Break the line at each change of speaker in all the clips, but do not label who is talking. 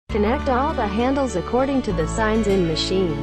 Connect all the handles according to the signs in machine.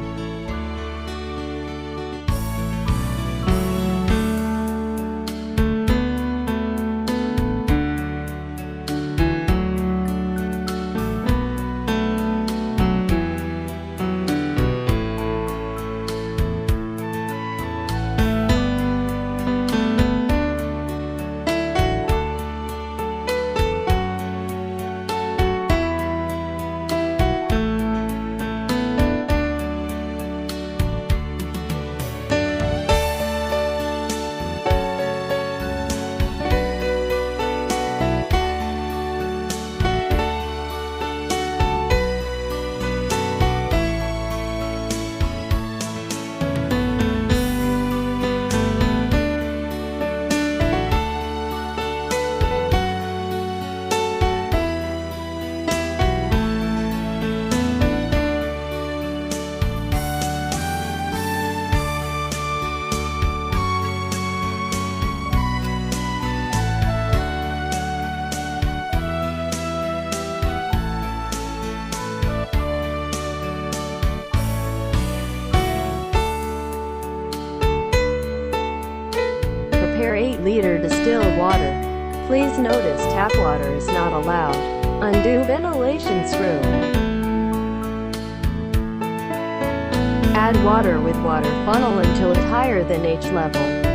Prepare 8-liter distilled water. Please notice tap water is not allowed. Undo ventilation screw. Add water with water funnel until it's higher than H level.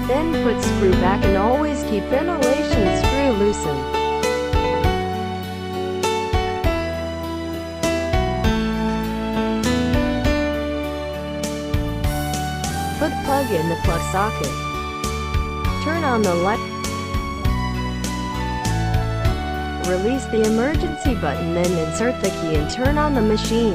Then put screw back and always keep ventilation screw loosened. Put plug in the plug socket. Turn on the light. Release the emergency button, then insert the key and turn on the machine.